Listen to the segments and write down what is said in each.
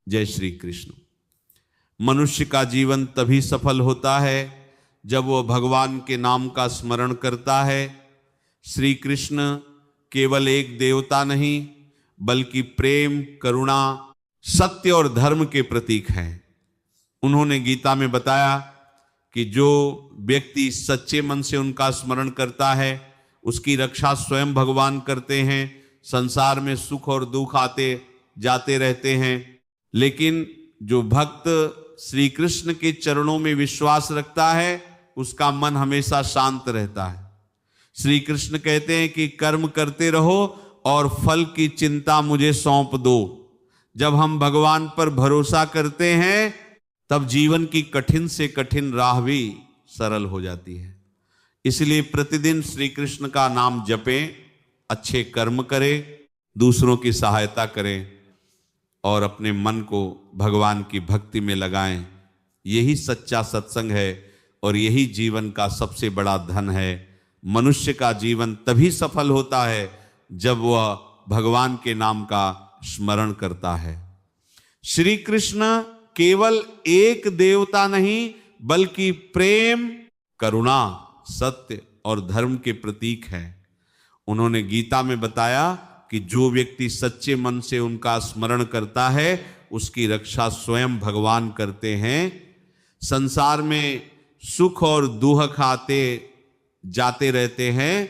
जय श्री कृष्ण। मनुष्य का जीवन तभी सफल होता है जब वह भगवान के नाम का स्मरण करता है। श्री कृष्ण केवल एक देवता नहीं बल्कि प्रेम, करुणा, सत्य और धर्म के प्रतीक हैं। उन्होंने गीता में बताया कि जो व्यक्ति सच्चे मन से उनका स्मरण करता है उसकी रक्षा स्वयं भगवान करते हैं। संसार में सुख और दुख आते जाते रहते हैं, लेकिन जो भक्त श्री कृष्ण के चरणों में विश्वास रखता है उसका मन हमेशा शांत रहता है। श्री कृष्ण कहते हैं कि कर्म करते रहो और फल की चिंता मुझे सौंप दो। जब हम भगवान पर भरोसा करते हैं तब जीवन की कठिन से कठिन राह भी सरल हो जाती है। इसलिए प्रतिदिन श्री कृष्ण का नाम जपें, अच्छे कर्म करें, दूसरों की सहायता करें और अपने मन को भगवान की भक्ति में लगाएं। यही सच्चा सत्संग है और यही जीवन का सबसे बड़ा धन है। मनुष्य का जीवन तभी सफल होता है जब वह भगवान के नाम का स्मरण करता है। श्री कृष्ण केवल एक देवता नहीं बल्कि प्रेम, करुणा, सत्य और धर्म के प्रतीक हैं। उन्होंने गीता में बताया कि जो व्यक्ति सच्चे मन से उनका स्मरण करता है उसकी रक्षा स्वयं भगवान करते हैं। संसार में सुख और दुख आते जाते रहते हैं,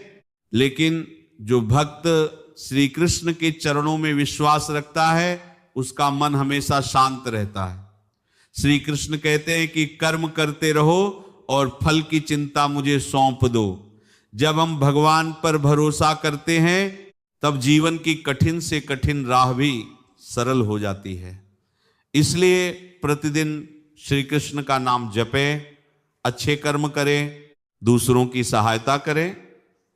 लेकिन जो भक्त श्री कृष्ण के चरणों में विश्वास रखता है उसका मन हमेशा शांत रहता है। श्री कृष्ण कहते हैं कि कर्म करते रहो और फल की चिंता मुझे सौंप दो। जब हम भगवान पर भरोसा करते हैं तब जीवन की कठिन से कठिन राह भी सरल हो जाती है। इसलिए प्रतिदिन श्री कृष्ण का नाम जपें, अच्छे कर्म करें, दूसरों की सहायता करें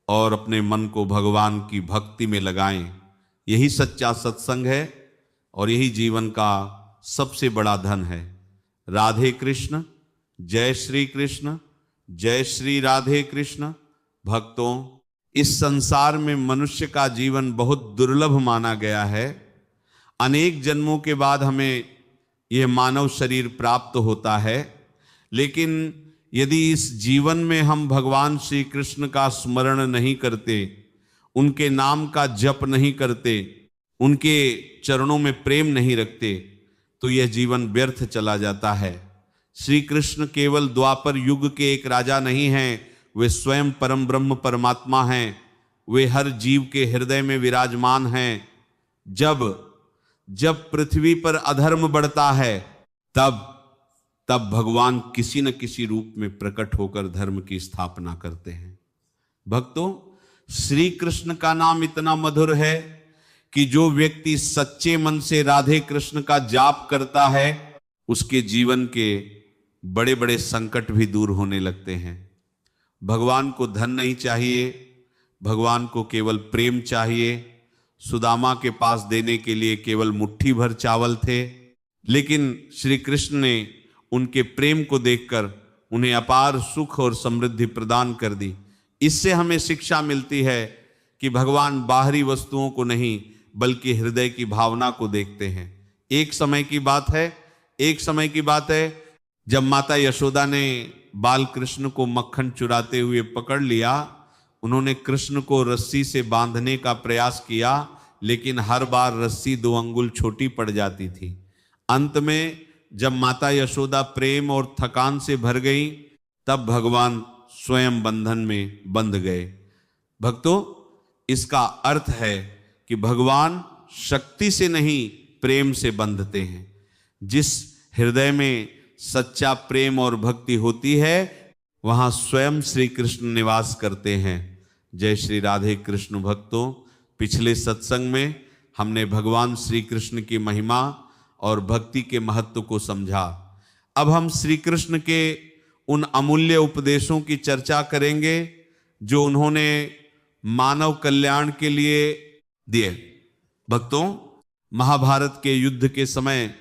और अपने मन को भगवान की भक्ति में लगाएं। यही सच्चा सत्संग है और यही जीवन का सबसे बड़ा धन है। राधे कृष्ण, जय श्री कृष्ण, जय श्री राधे कृष्ण। भक्तों, इस संसार में मनुष्य का जीवन बहुत दुर्लभ माना गया है। अनेक जन्मों के बाद हमें यह मानव शरीर प्राप्त होता है, लेकिन यदि इस जीवन में हम भगवान श्री कृष्ण का स्मरण नहीं करते, उनके नाम का जप नहीं करते, उनके चरणों में प्रेम नहीं रखते, तो यह जीवन व्यर्थ चला जाता है। श्री कृष्ण केवल द्वापर युग के एक राजा नहीं हैं, वे स्वयं परम ब्रह्म परमात्मा हैं। वे हर जीव के हृदय में विराजमान हैं। जब पृथ्वी पर अधर्म बढ़ता है तब भगवान किसी न किसी रूप में प्रकट होकर धर्म की स्थापना करते हैं। भक्तों, श्री कृष्ण का नाम इतना मधुर है कि जो व्यक्ति सच्चे मन से राधे कृष्ण का जाप करता है उसके जीवन के बड़े बड़े संकट भी दूर होने लगते हैं। भगवान को धन नहीं चाहिए, भगवान को केवल प्रेम चाहिए। सुदामा के पास देने के लिए केवल मुट्ठी भर चावल थे, लेकिन श्री कृष्ण ने उनके प्रेम को देखकर उन्हें अपार सुख और समृद्धि प्रदान कर दी। इससे हमें शिक्षा मिलती है कि भगवान बाहरी वस्तुओं को नहीं बल्कि हृदय की भावना को देखते हैं। एक समय की बात है जब माता यशोदा ने बाल कृष्ण को मक्खन चुराते हुए पकड़ लिया। उन्होंने कृष्ण को रस्सी से बांधने का प्रयास किया, लेकिन हर बार रस्सी 2 अंगुल छोटी पड़ जाती थी। अंत में जब माता यशोदा प्रेम और थकान से भर गई तब भगवान स्वयं बंधन में बंध गए। भक्तों, इसका अर्थ है कि भगवान शक्ति से नहीं प्रेम से बंधते हैं। जिस हृदय में सच्चा प्रेम और भक्ति होती है वहां स्वयं श्री कृष्ण निवास करते हैं। जय श्री राधे कृष्ण। भक्तों, पिछले सत्संग में हमने भगवान श्री कृष्ण की महिमा और भक्ति के महत्व को समझा। अब हम श्री कृष्ण के उन अमूल्य उपदेशों की चर्चा करेंगे जो उन्होंने मानव कल्याण के लिए दिए। भक्तों, महाभारत के युद्ध के समय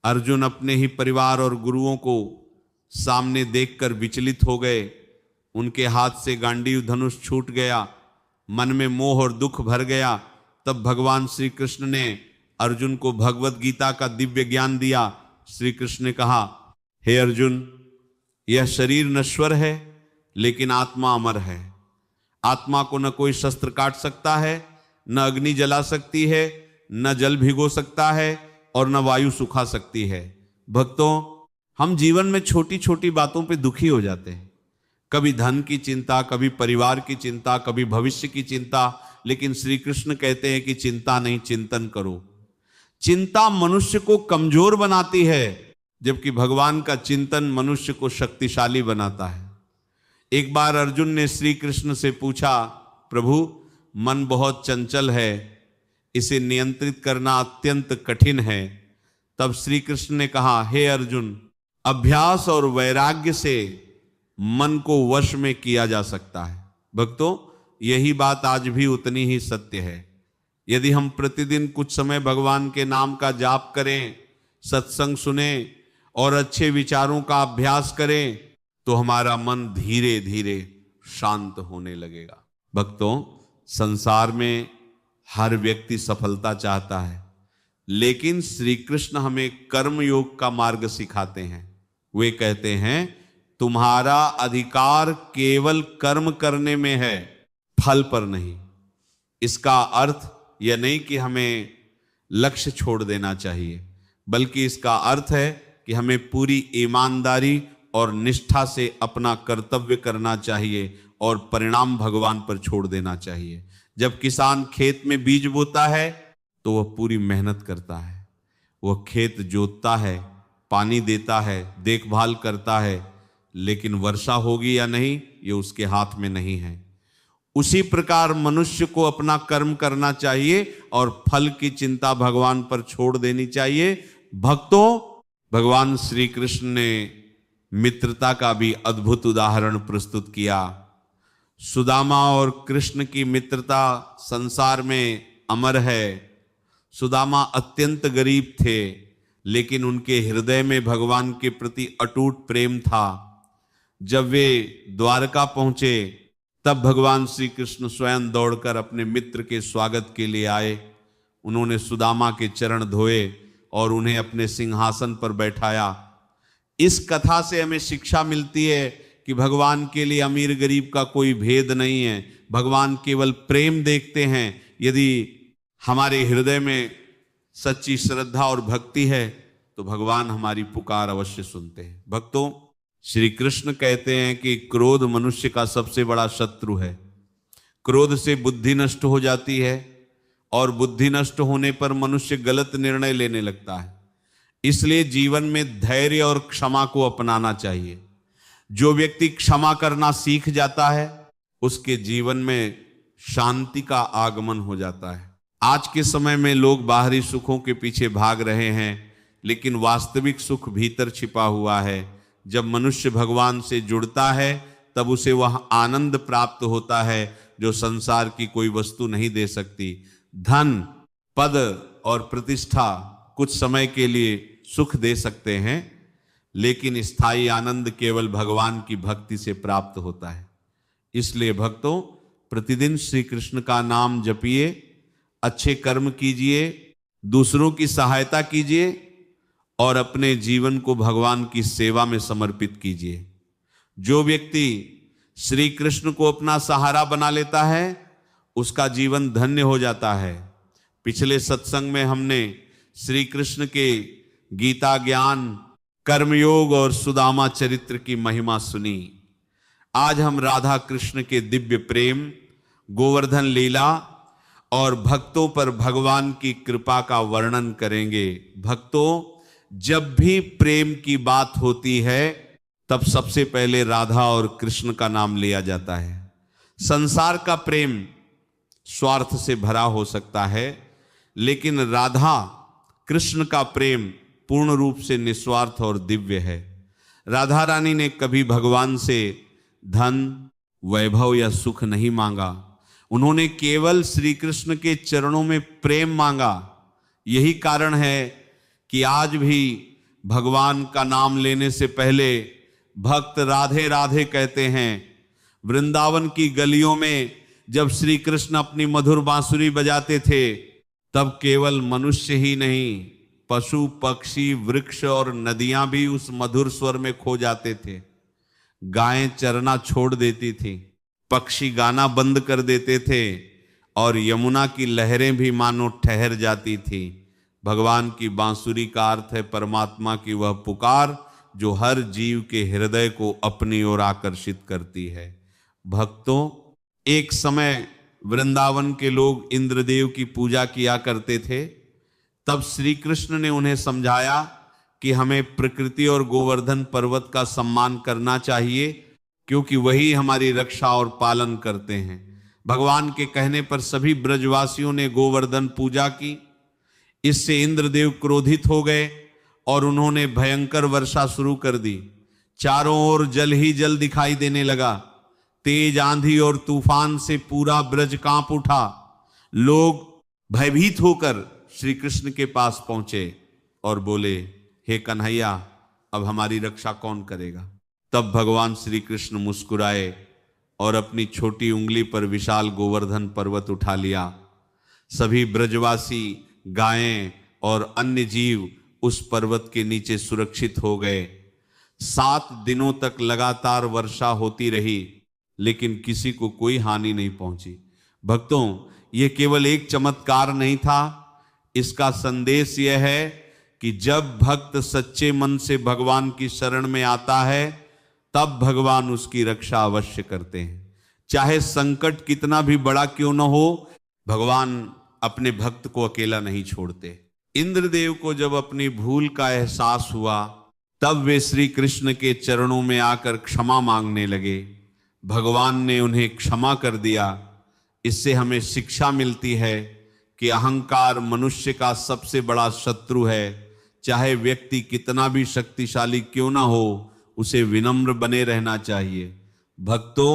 अर्जुन अपने ही परिवार और गुरुओं को सामने देखकर विचलित हो गए। उनके हाथ से गांडीव धनुष छूट गया, मन में मोह और दुख भर गया। तब भगवान श्री कृष्ण ने अर्जुन को भगवत गीता का दिव्य ज्ञान दिया। श्री कृष्ण ने कहा, हे अर्जुन, यह शरीर नश्वर है लेकिन आत्मा अमर है। आत्मा को न कोई शस्त्र काट सकता है, न अग्नि जला सकती है, न जल भिगो सकता है और न वायु सुखा सकती है। भक्तों, हम जीवन में छोटी छोटी बातों पे दुखी हो जाते हैं, कभी धन की चिंता, कभी परिवार की चिंता, कभी भविष्य की चिंता। लेकिन श्री कृष्ण कहते हैं कि चिंता नहीं, चिंतन करो। चिंता मनुष्य को कमजोर बनाती है, जबकि भगवान का चिंतन मनुष्य को शक्तिशाली बनाता है। एक बार अर्जुन ने श्री कृष्ण से पूछा, प्रभु, मन बहुत चंचल है, इसे नियंत्रित करना अत्यंत कठिन है। तब श्री कृष्ण ने कहा, हे अर्जुन, अभ्यास और वैराग्य से मन को वश में किया जा सकता है। भक्तों, यही बात आज भी उतनी ही सत्य है। यदि हम प्रतिदिन कुछ समय भगवान के नाम का जाप करें, सत्संग सुने और अच्छे विचारों का अभ्यास करें, तो हमारा मन धीरे धीरे शांत होने लगेगा। भक्तों, संसार में हर व्यक्ति सफलता चाहता है, लेकिन श्री कृष्ण हमें कर्म योग का मार्ग सिखाते हैं। वे कहते हैं, तुम्हारा अधिकार केवल कर्म करने में है, फल पर नहीं। इसका अर्थ यह नहीं कि हमें लक्ष्य छोड़ देना चाहिए, बल्कि इसका अर्थ है कि हमें पूरी ईमानदारी और निष्ठा से अपना कर्तव्य करना चाहिए और परिणाम भगवान पर छोड़ देना चाहिए। जब किसान खेत में बीज बोता है तो वह पूरी मेहनत करता है, वह खेत जोतता है, पानी देता है, देखभाल करता है, लेकिन वर्षा होगी या नहीं ये उसके हाथ में नहीं है। उसी प्रकार मनुष्य को अपना कर्म करना चाहिए और फल की चिंता भगवान पर छोड़ देनी चाहिए। भक्तों, भगवान श्री कृष्ण ने मित्रता का भी अद्भुत उदाहरण प्रस्तुत किया। सुदामा और कृष्ण की मित्रता संसार में अमर है। सुदामा अत्यंत गरीब थे, लेकिन उनके हृदय में भगवान के प्रति अटूट प्रेम था। जब वे द्वारका पहुंचे तब भगवान श्री कृष्ण स्वयं दौड़कर अपने मित्र के स्वागत के लिए आए। उन्होंने सुदामा के चरण धोए और उन्हें अपने सिंहासन पर बैठाया। इस कथा से हमें शिक्षा मिलती है कि भगवान के लिए अमीर गरीब का कोई भेद नहीं है। भगवान केवल प्रेम देखते हैं। यदि हमारे हृदय में सच्ची श्रद्धा और भक्ति है तो भगवान हमारी पुकार अवश्य सुनते हैं। भक्तों, श्री कृष्ण कहते हैं कि क्रोध मनुष्य का सबसे बड़ा शत्रु है। क्रोध से बुद्धि नष्ट हो जाती है और बुद्धि नष्ट होने पर मनुष्य गलत निर्णय लेने लगता है। इसलिए जीवन में धैर्य और क्षमा को अपनाना चाहिए। जो व्यक्ति क्षमा करना सीख जाता है उसके जीवन में शांति का आगमन हो जाता है। आज के समय में लोग बाहरी सुखों के पीछे भाग रहे हैं, लेकिन वास्तविक सुख भीतर छिपा हुआ है। जब मनुष्य भगवान से जुड़ता है तब उसे वह आनंद प्राप्त होता है जो संसार की कोई वस्तु नहीं दे सकती। धन, पद और प्रतिष्ठा कुछ समय के लिए सुख दे सकते हैं, लेकिन स्थायी आनंद केवल भगवान की भक्ति से प्राप्त होता है। इसलिए भक्तों, प्रतिदिन श्री कृष्ण का नाम जपिए, अच्छे कर्म कीजिए, दूसरों की सहायता कीजिए और अपने जीवन को भगवान की सेवा में समर्पित कीजिए। जो व्यक्ति श्री कृष्ण को अपना सहारा बना लेता है उसका जीवन धन्य हो जाता है। पिछले सत्संग में हमने श्री कृष्ण के गीता ज्ञान, कर्मयोग और सुदामा चरित्र की महिमा सुनी। आज हम राधा कृष्ण के दिव्य प्रेम, गोवर्धन लीला और भक्तों पर भगवान की कृपा का वर्णन करेंगे। भक्तों, जब भी प्रेम की बात होती है तब सबसे पहले राधा और कृष्ण का नाम लिया जाता है। संसार का प्रेम स्वार्थ से भरा हो सकता है, लेकिन राधा कृष्ण का प्रेम पूर्ण रूप से निस्वार्थ और दिव्य है। राधा रानी ने कभी भगवान से धन, वैभव या सुख नहीं मांगा। उन्होंने केवल श्री कृष्ण के चरणों में प्रेम मांगा। यही कारण है कि आज भी भगवान का नाम लेने से पहले भक्त राधे राधे कहते हैं। वृंदावन की गलियों में जब श्री कृष्ण अपनी मधुर बांसुरी बजाते थे तब केवल मनुष्य ही नहीं, पशु पक्षी वृक्ष और नदियां भी उस मधुर स्वर में खो जाते थे। गायें चरना छोड़ देती थी, पक्षी गाना बंद कर देते थे और यमुना की लहरें भी मानो ठहर जाती थी। भगवान की बांसुरी का अर्थ है परमात्मा की वह पुकार जो हर जीव के हृदय को अपनी ओर आकर्षित करती है। भक्तों, एक समय वृंदावन के लोग इंद्रदेव की पूजा किया करते थे। तब श्री कृष्ण ने उन्हें समझाया कि हमें प्रकृति और गोवर्धन पर्वत का सम्मान करना चाहिए, क्योंकि वही हमारी रक्षा और पालन करते हैं। भगवान के कहने पर सभी ब्रजवासियों ने गोवर्धन पूजा की। इससे इंद्रदेव क्रोधित हो गए और उन्होंने भयंकर वर्षा शुरू कर दी। चारों ओर जल ही जल दिखाई देने लगा। तेज आंधी और तूफान से पूरा ब्रज कांप उठा। लोग भयभीत होकर श्री कृष्ण के पास पहुंचे और बोले, हे कन्हैया, अब हमारी रक्षा कौन करेगा? तब भगवान श्री कृष्ण मुस्कुराए और अपनी छोटी उंगली पर विशाल गोवर्धन पर्वत उठा लिया। सभी ब्रजवासी, गायें और अन्य जीव उस पर्वत के नीचे सुरक्षित हो गए। 7 दिनों तक लगातार वर्षा होती रही, लेकिन किसी को कोई हानि नहीं पहुंची। भक्तों, यह केवल एक चमत्कार नहीं था, इसका संदेश यह है कि जब भक्त सच्चे मन से भगवान की शरण में आता है, तब भगवान उसकी रक्षा अवश्य करते हैं। चाहे संकट कितना भी बड़ा क्यों न हो, भगवान अपने भक्त को अकेला नहीं छोड़ते। इंद्रदेव को जब अपनी भूल का एहसास हुआ, तब वे श्री कृष्ण के चरणों में आकर क्षमा मांगने लगे। भगवान ने उन्हें क्षमा कर दिया। इससे हमें शिक्षा मिलती है कि अहंकार मनुष्य का सबसे बड़ा शत्रु है। चाहे व्यक्ति कितना भी शक्तिशाली क्यों ना हो, उसे विनम्र बने रहना चाहिए। भक्तों,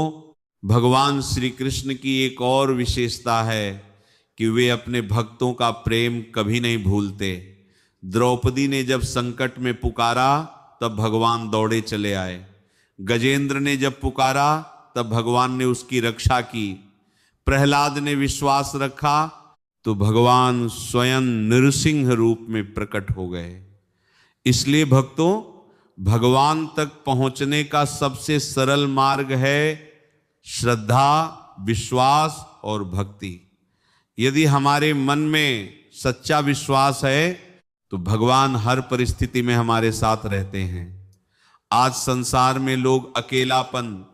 भगवान श्री कृष्ण की एक और विशेषता है कि वे अपने भक्तों का प्रेम कभी नहीं भूलते। द्रौपदी ने जब संकट में पुकारा, तब भगवान दौड़े चले आए। गजेंद्र ने जब पुकारा, तब भगवान ने उसकी रक्षा की। प्रहलाद ने विश्वास रखा, तो भगवान स्वयं नृसिंह रूप में प्रकट हो गए। इसलिए भक्तों, भगवान तक पहुंचने का सबसे सरल मार्ग है श्रद्धा, विश्वास और भक्ति। यदि हमारे मन में सच्चा विश्वास है, तो भगवान हर परिस्थिति में हमारे साथ रहते हैं। आज संसार में लोग अकेलापन,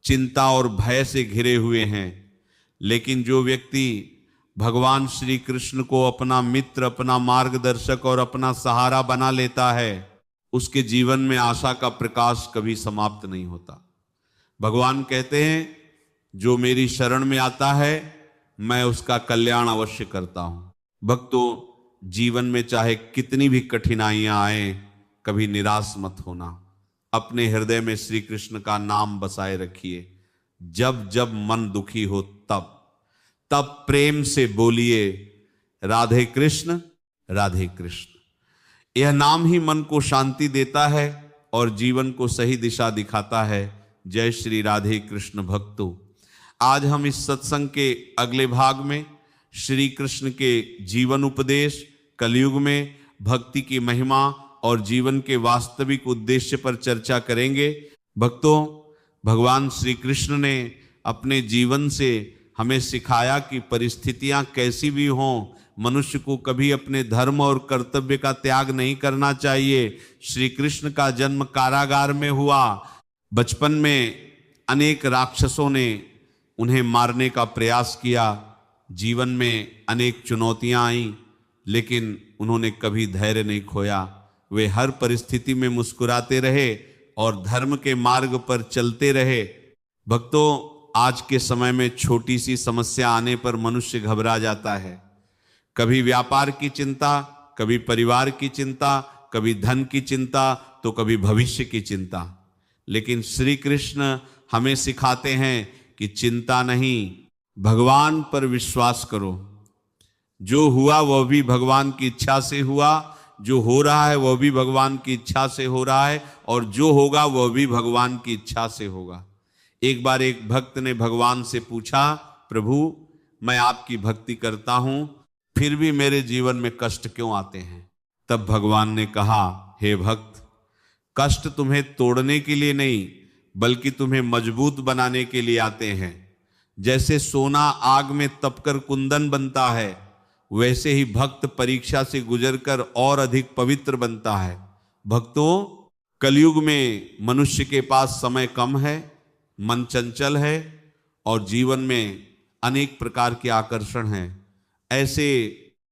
चिंता और भय से घिरे हुए हैं, लेकिन जो व्यक्ति भगवान श्री कृष्ण को अपना मित्र, अपना मार्गदर्शक और अपना सहारा बना लेता है, उसके जीवन में आशा का प्रकाश कभी समाप्त नहीं होता। भगवान कहते हैं, जो मेरी शरण में आता है, मैं उसका कल्याण अवश्य करता हूं। भक्तों, जीवन में चाहे कितनी भी कठिनाइयां आए, कभी निराश मत होना। अपने हृदय में श्री कृष्ण का नाम बसाए रखिए। जब जब मन दुखी हो, तब प्रेम से बोलिए, राधे कृष्ण राधे कृष्ण। यह नाम ही मन को शांति देता है और जीवन को सही दिशा दिखाता है। जय श्री राधे कृष्ण। भक्तों, आज हम इस सत्संग के अगले भाग में श्री कृष्ण के जीवन उपदेश, कलयुग में भक्ति की महिमा और जीवन के वास्तविक उद्देश्य पर चर्चा करेंगे। भक्तों, भगवान श्री कृष्ण ने अपने जीवन से हमें सिखाया कि परिस्थितियां कैसी भी हों, मनुष्य को कभी अपने धर्म और कर्तव्य का त्याग नहीं करना चाहिए। श्री कृष्ण का जन्म कारागार में हुआ। बचपन में अनेक राक्षसों ने उन्हें मारने का प्रयास किया। जीवन में अनेक चुनौतियां आईं, लेकिन उन्होंने कभी धैर्य नहीं खोया। वे हर परिस्थिति में मुस्कुराते रहे और धर्म के मार्ग पर चलते रहे। भक्तों, आज के समय में छोटी सी समस्या आने पर मनुष्य घबरा जाता है। कभी व्यापार की चिंता, कभी परिवार की चिंता, कभी धन की चिंता, तो कभी भविष्य की चिंता। लेकिन श्री कृष्ण हमें सिखाते हैं कि चिंता नहीं, भगवान पर विश्वास करो। जो हुआ वह भी भगवान की इच्छा से हुआ, जो हो रहा है वह भी भगवान की इच्छा से हो रहा है, और जो होगा वह भी भगवान की इच्छा से होगा। एक बार एक भक्त ने भगवान से पूछा, प्रभु, मैं आपकी भक्ति करता हूं, फिर भी मेरे जीवन में कष्ट क्यों आते हैं? तब भगवान ने कहा, हे भक्त, कष्ट तुम्हें तोड़ने के लिए नहीं बल्कि तुम्हें मजबूत बनाने के लिए आते हैं। जैसे सोना आग में तपकर कुंदन बनता है, वैसे ही भक्त परीक्षा से गुजरकर और अधिक पवित्र बनता है। भक्तों, कलयुग में मनुष्य के पास समय कम है, मन चंचल है और जीवन में अनेक प्रकार के आकर्षण हैं। ऐसे